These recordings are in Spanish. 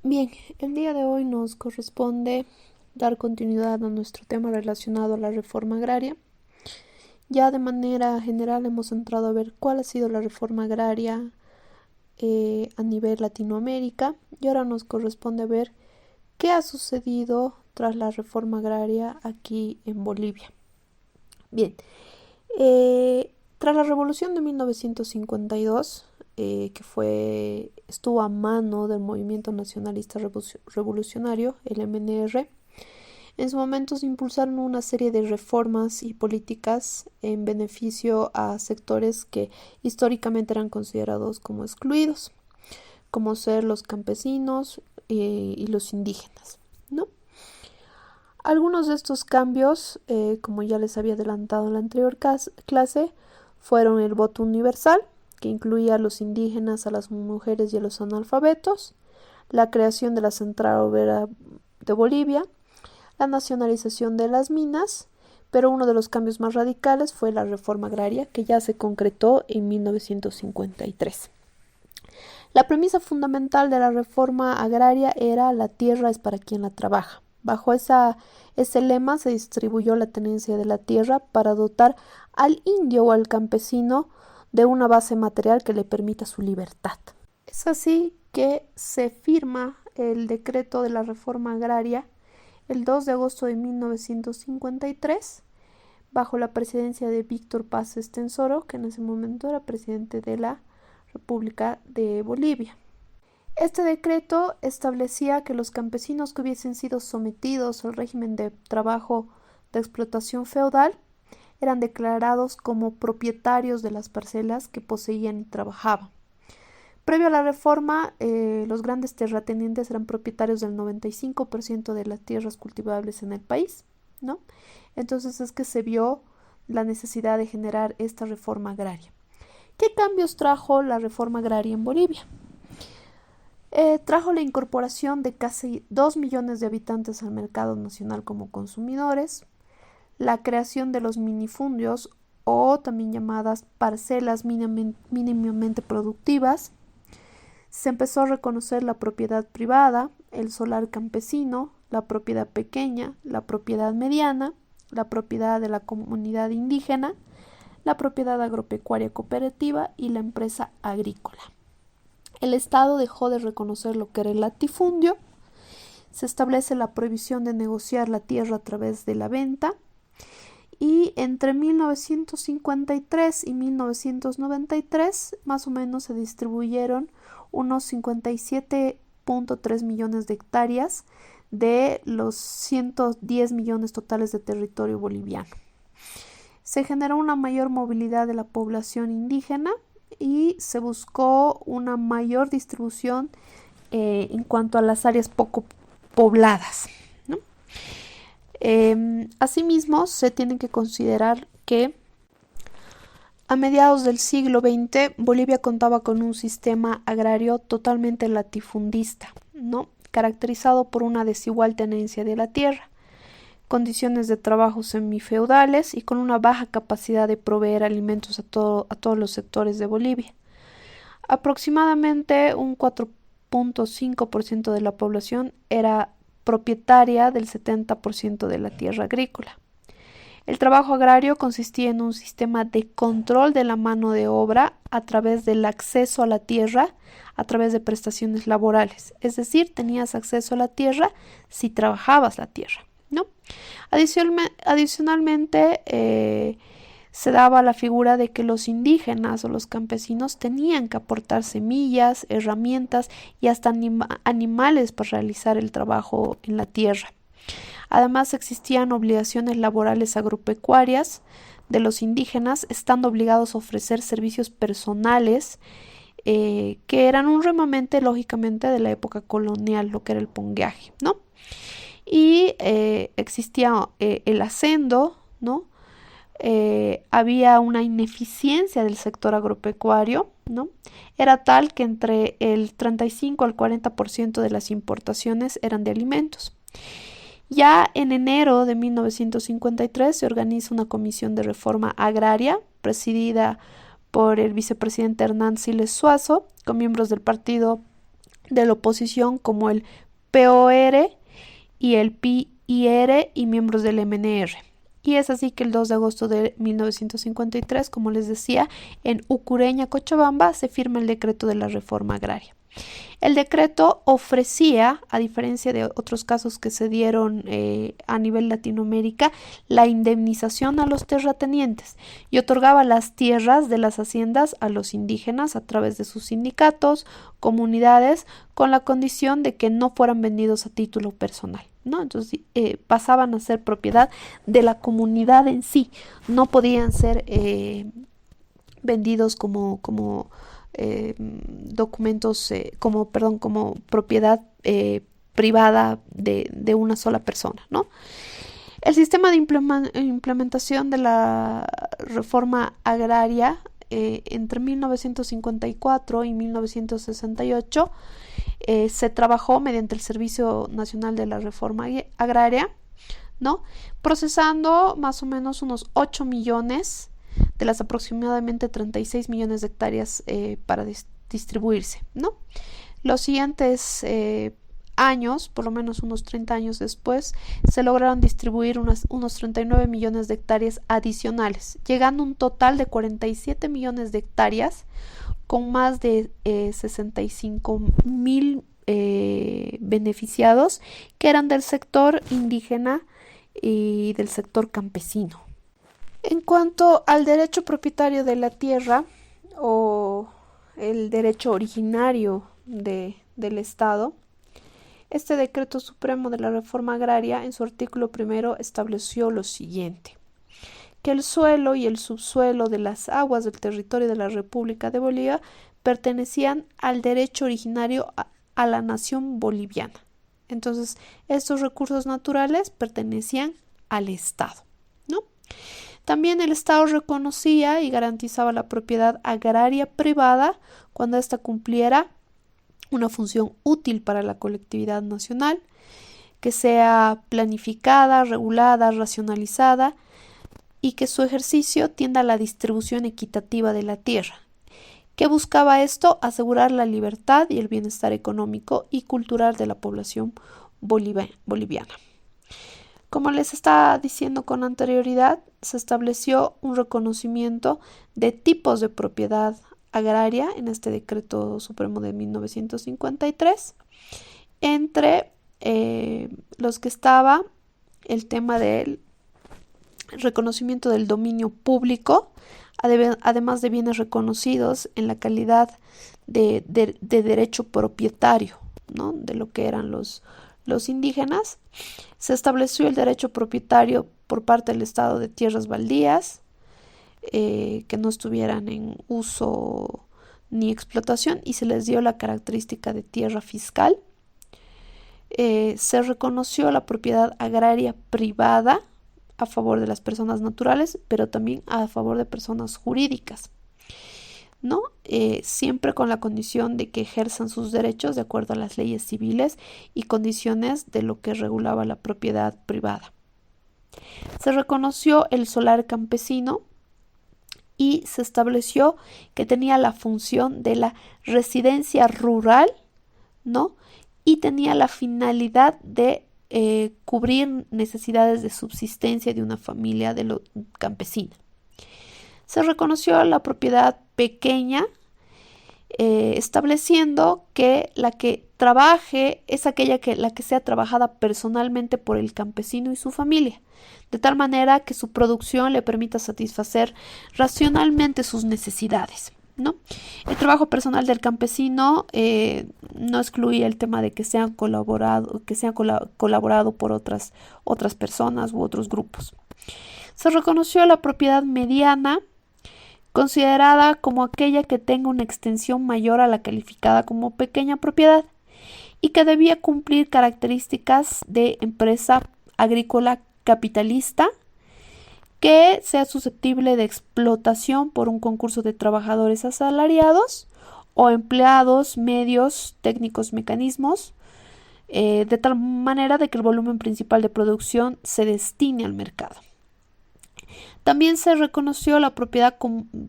Bien, el día de hoy nos corresponde dar continuidad a nuestro tema relacionado a la reforma agraria. Ya de manera general hemos entrado a ver cuál ha sido la reforma agraria a nivel Latinoamérica y ahora nos corresponde ver qué ha sucedido tras la reforma agraria aquí en Bolivia. Bien, tras la revolución de 1952, estuvo a mano del movimiento nacionalista revolucionario, el MNR. En su momento se impulsaron una serie de reformas y políticas en beneficio a sectores que históricamente eran considerados como excluidos, como ser los campesinos y los indígenas, ¿no? Algunos de estos cambios, como ya les había adelantado en la anterior clase, fueron el voto universal, que incluía a los indígenas, a las mujeres y a los analfabetos, la creación de la Central Obrera de Bolivia, la nacionalización de las minas, pero uno de los cambios más radicales fue la reforma agraria, que ya se concretó en 1953. La premisa fundamental de la reforma agraria era la tierra es para quien la trabaja. Bajo ese lema se distribuyó la tenencia de la tierra para dotar al indio o al campesino de una base material que le permita su libertad. Es así que se firma el decreto de la reforma agraria el 2 de agosto de 1953 bajo la presidencia de Víctor Paz Estenssoro, que en ese momento era presidente de la República de Bolivia. Este decreto establecía que los campesinos que hubiesen sido sometidos al régimen de trabajo de explotación feudal eran declarados como propietarios de las parcelas que poseían y trabajaban. Previo a la reforma, los grandes terratenientes eran propietarios del 95% de las tierras cultivables en el país, ¿no? Entonces es que se vio la necesidad de generar esta reforma agraria. ¿Qué cambios trajo la reforma agraria en Bolivia? Trajo la incorporación de casi 2 millones de habitantes al mercado nacional como consumidores, la creación de los minifundios o también llamadas parcelas mínimamente productivas. Se empezó a reconocer la propiedad privada, el solar campesino, la propiedad pequeña, la propiedad mediana, la propiedad de la comunidad indígena, la propiedad agropecuaria cooperativa y la empresa agrícola. El Estado dejó de reconocer lo que era el latifundio, se establece la prohibición de negociar la tierra a través de la venta y entre 1953 y 1993 más o menos se distribuyeron unos 57.3 millones de hectáreas de los 110 millones totales de territorio boliviano. Se generó una mayor movilidad de la población indígena y se buscó una mayor distribución en cuanto a las áreas poco pobladas, ¿no? Asimismo, se tiene que considerar que a mediados del siglo XX Bolivia contaba con un sistema agrario totalmente latifundista, ¿no? Caracterizado por una desigual tenencia de la tierra, condiciones de trabajo semifeudales y con una baja capacidad de proveer alimentos a todos los sectores de Bolivia. Aproximadamente un 4.5% de la población era propietaria del 70% de la tierra agrícola. El trabajo agrario consistía en un sistema de control de la mano de obra a través del acceso a la tierra, a través de prestaciones laborales. Es decir, tenías acceso a la tierra si trabajabas la tierra, ¿no? Adicionalmente, se daba la figura de que los indígenas o los campesinos tenían que aportar semillas, herramientas y hasta animales para realizar el trabajo en la tierra. Además, existían obligaciones laborales agropecuarias de los indígenas, estando obligados a ofrecer servicios personales que eran un remanente, lógicamente, de la época colonial, lo que era el pongueaje, ¿no? Y existía el hacendo, ¿no? Había una ineficiencia del sector agropecuario, ¿no? Era tal que entre el 35 al 40% de las importaciones eran de alimentos. Ya en enero de 1953 se organiza una comisión de reforma agraria presidida por el vicepresidente Hernán Siles Suazo, con miembros del Partido de la oposición como el POR y el PIR y miembros del MNR. Y es así que el 2 de agosto de 1953, como les decía, en Ucureña, Cochabamba, se firma el decreto de la reforma agraria. El decreto ofrecía, a diferencia de otros casos que se dieron a nivel Latinoamérica, la indemnización a los terratenientes y otorgaba las tierras de las haciendas a los indígenas a través de sus sindicatos, comunidades, con la condición de que no fueran vendidos a título personal, ¿no? Entonces pasaban a ser propiedad de la comunidad en sí, no podían ser vendidos como documentos, como propiedad privada de una sola persona, ¿no? El sistema de implementación de la reforma agraria entre 1954 y 1968 se trabajó mediante el Servicio Nacional de la Reforma Agraria, ¿no? Procesando más o menos unos 8 millones de las aproximadamente 36 millones de hectáreas para distribuirse, ¿no? Los siguientes años, por lo menos unos 30 años después, se lograron distribuir unos 39 millones de hectáreas adicionales, llegando a un total de 47 millones de hectáreas con más de 65,000 beneficiados que eran del sector indígena y del sector campesino. En cuanto al derecho propietario de la tierra o el derecho originario del Estado, este decreto supremo de la reforma agraria en su artículo primero estableció lo siguiente: que el suelo y el subsuelo de las aguas del territorio de la República de Bolivia pertenecían al derecho originario a la nación boliviana. Entonces, estos recursos naturales pertenecían al Estado, ¿no? También el Estado reconocía y garantizaba la propiedad agraria privada cuando ésta cumpliera una función útil para la colectividad nacional, que sea planificada, regulada, racionalizada y que su ejercicio tienda a la distribución equitativa de la tierra. ¿Qué buscaba esto? Asegurar la libertad y el bienestar económico y cultural de la población boliviana. Como les estaba diciendo con anterioridad, se estableció un reconocimiento de tipos de propiedad agraria en este decreto supremo de 1953, entre los que estaba el tema del reconocimiento del dominio público, además de bienes reconocidos en la calidad de derecho propietario, ¿no? De lo que eran los indígenas. Se estableció el derecho propietario por parte del Estado de tierras baldías que no estuvieran en uso ni explotación y se les dio la característica de tierra fiscal. Se reconoció la propiedad agraria privada a favor de las personas naturales, pero también a favor de personas jurídicas, ¿no? Siempre con la condición de que ejerzan sus derechos de acuerdo a las leyes civiles y condiciones de lo que regulaba la propiedad privada. Se reconoció el solar campesino y se estableció que tenía la función de la residencia rural, ¿no? Y tenía la finalidad de cubrir necesidades de subsistencia de una familia campesina. Se reconoció la propiedad pequeña, estableciendo que la que trabaje es la que sea trabajada personalmente por el campesino y su familia, de tal manera que su producción le permita satisfacer racionalmente sus necesidades, ¿no? El trabajo personal del campesino no excluía el tema de que sean colaborado por otras personas u otros grupos. Se reconoció la propiedad mediana, considerada como aquella que tenga una extensión mayor a la calificada como pequeña propiedad y que debía cumplir características de empresa agrícola capitalista, que sea susceptible de explotación por un concurso de trabajadores asalariados o empleados, medios, técnicos, mecanismos, de tal manera de que el volumen principal de producción se destine al mercado. También se reconoció la propiedad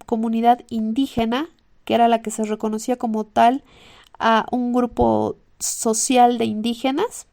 comunidad indígena, que era la que se reconocía como tal a un grupo social de indígenas.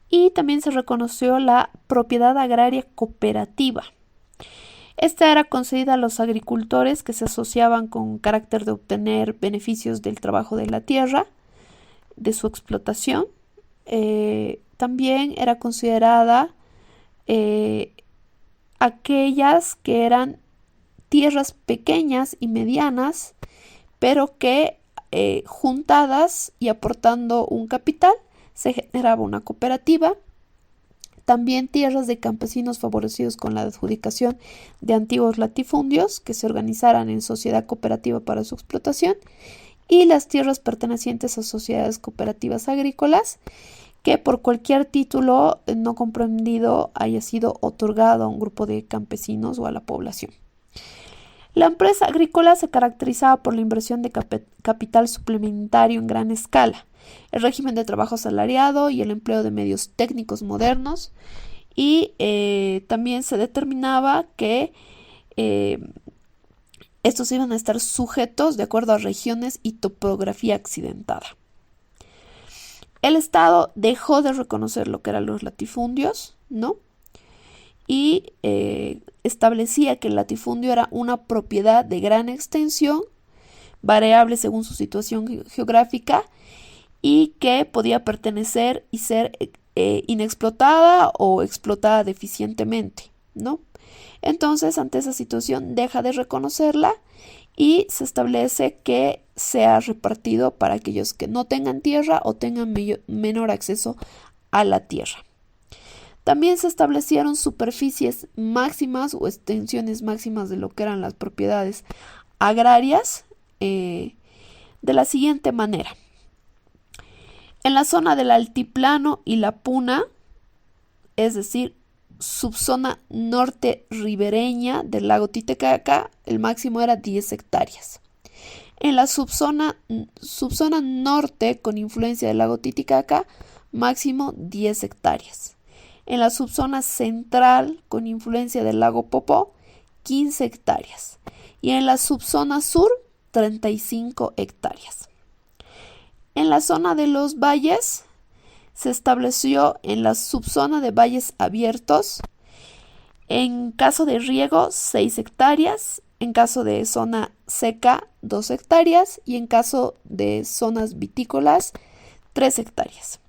Y también se reconoció la propiedad agraria cooperativa. Esta era concedida a los agricultores que se asociaban con carácter de obtener beneficios del trabajo de la tierra, de su explotación. También era considerada aquellas que eran tierras pequeñas y medianas, pero que juntadas y aportando un capital se generaba una cooperativa. También tierras de campesinos favorecidos con la adjudicación de antiguos latifundios que se organizaran en sociedad cooperativa para su explotación, y las tierras pertenecientes a sociedades cooperativas agrícolas que por cualquier título no comprendido haya sido otorgado a un grupo de campesinos o a la población. La empresa agrícola se caracterizaba por la inversión de capital suplementario en gran escala, el régimen de trabajo asalariado y el empleo de medios técnicos modernos, y también se determinaba que estos iban a estar sujetos de acuerdo a regiones y topografía accidentada. El Estado dejó de reconocer lo que eran los latifundios, ¿no? Y establecía que el latifundio era una propiedad de gran extensión, variable según su situación geográfica, y que podía pertenecer y ser inexplotada o explotada deficientemente, ¿no? Entonces, ante esa situación, deja de reconocerla y se establece que sea repartido para aquellos que no tengan tierra o tengan menor acceso a la tierra. También se establecieron superficies máximas o extensiones máximas de lo que eran las propiedades agrarias de la siguiente manera. En la zona del altiplano y la puna, es decir, subzona norte ribereña del lago Titicaca, el máximo era 10 hectáreas. En la subzona norte con influencia del lago Titicaca, máximo 10 hectáreas. En la subzona central con influencia del lago Popó, 15 hectáreas. Y en la subzona sur, 35 hectáreas. En la zona de los valles, se estableció en la subzona de valles abiertos, en caso de riego 6 hectáreas, en caso de zona seca 2 hectáreas y en caso de zonas vitícolas 3 hectáreas.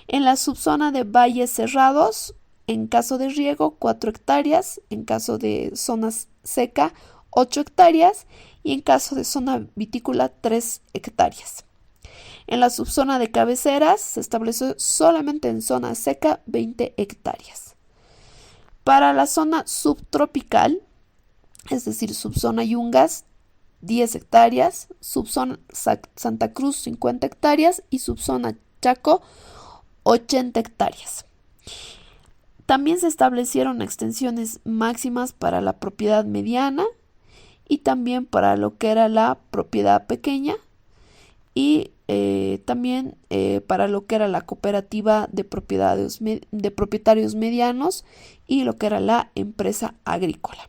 En la subzona de valles cerrados, en caso de riego 4 hectáreas, en caso de zona seca 8 hectáreas y en caso de zona vitícola 3 hectáreas. En la subzona de cabeceras se estableció solamente en zona seca 20 hectáreas. Para la zona subtropical, es decir, subzona Yungas, 10 hectáreas, subzona Santa Cruz, 50 hectáreas y subzona Chaco, 80 hectáreas. También se establecieron extensiones máximas para la propiedad mediana y también para lo que era la propiedad pequeña, y también para lo que era la cooperativa de propietarios medianos y lo que era la empresa agrícola.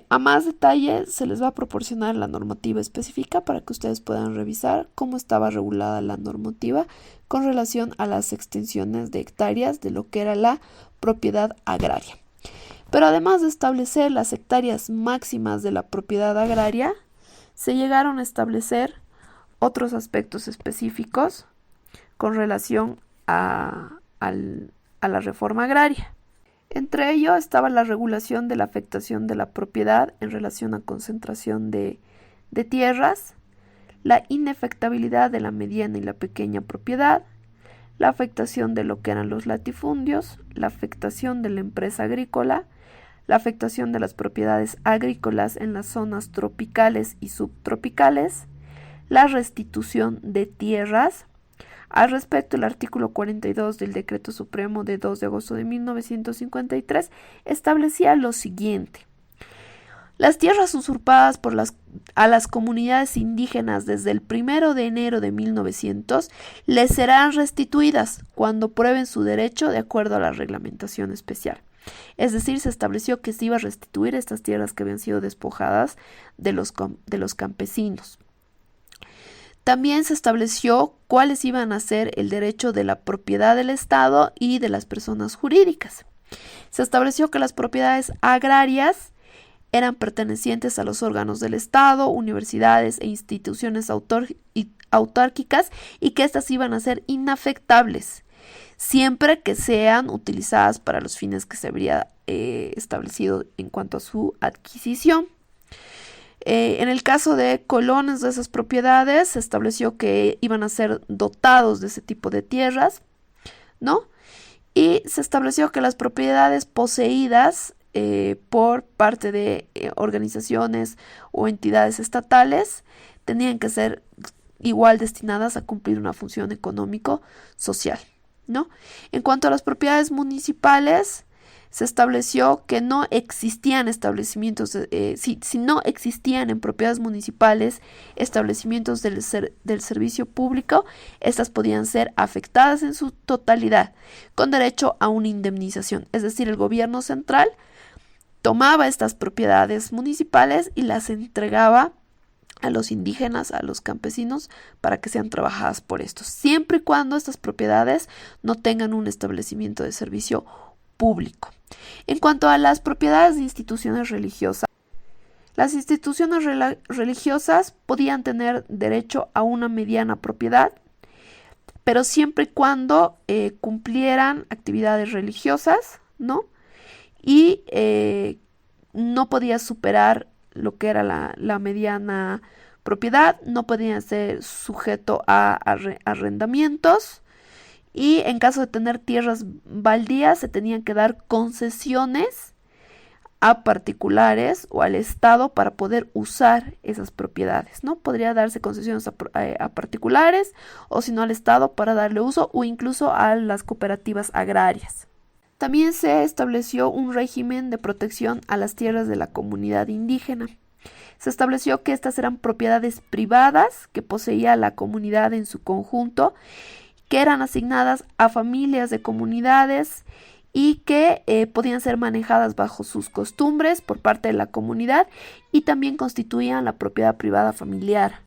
A más detalle se les va a proporcionar la normativa específica para que ustedes puedan revisar cómo estaba regulada la normativa con relación a las extensiones de hectáreas de lo que era la propiedad agraria. Pero además de establecer las hectáreas máximas de la propiedad agraria, se llegaron a establecer otros aspectos específicos con relación a la reforma agraria. Entre ello estaba la regulación de la afectación de la propiedad en relación a concentración de tierras, la inefectabilidad de la mediana y la pequeña propiedad, la afectación de lo que eran los latifundios, la afectación de la empresa agrícola, la afectación de las propiedades agrícolas en las zonas tropicales y subtropicales, la restitución de tierras. Al respecto, el artículo 42 del Decreto Supremo de 2 de agosto de 1953 establecía lo siguiente: las tierras usurpadas a las comunidades indígenas desde el 1 de enero de 1900 les serán restituidas cuando prueben su derecho de acuerdo a la reglamentación especial. Es decir, se estableció que se iba a restituir estas tierras que habían sido despojadas de los campesinos. También se estableció cuáles iban a ser el derecho de la propiedad del Estado y de las personas jurídicas. Se estableció que las propiedades agrarias eran pertenecientes a los órganos del Estado, universidades e instituciones autárquicas y que éstas iban a ser inafectables, siempre que sean utilizadas para los fines que se habría establecido en cuanto a su adquisición. En el caso de colones de esas propiedades, se estableció que iban a ser dotados de ese tipo de tierras, ¿no? Y se estableció que las propiedades poseídas por parte de organizaciones o entidades estatales tenían que ser igual destinadas a cumplir una función económico-social, ¿no? En cuanto a las propiedades municipales, se estableció que no existían establecimientos, si no existían en propiedades municipales establecimientos del servicio público, estas podían ser afectadas en su totalidad, con derecho a una indemnización. Es decir, el gobierno central tomaba estas propiedades municipales y las entregaba a los indígenas, a los campesinos, para que sean trabajadas por estos, siempre y cuando estas propiedades no tengan un establecimiento de servicio público. En cuanto a las propiedades de instituciones religiosas, las instituciones religiosas podían tener derecho a una mediana propiedad, pero siempre y cuando cumplieran actividades religiosas, ¿no? Y no podía superar lo que era la mediana propiedad, no podía ser sujeto a arrendamientos. Y en caso de tener tierras baldías, se tenían que dar concesiones a particulares o al Estado para poder usar esas propiedades, ¿no? Podría darse concesiones a particulares o si no al Estado para darle uso o incluso a las cooperativas agrarias. También se estableció un régimen de protección a las tierras de la comunidad indígena. Se estableció que estas eran propiedades privadas que poseía la comunidad en su conjunto, que eran asignadas a familias de comunidades y que podían ser manejadas bajo sus costumbres por parte de la comunidad y también constituían la propiedad privada familiar.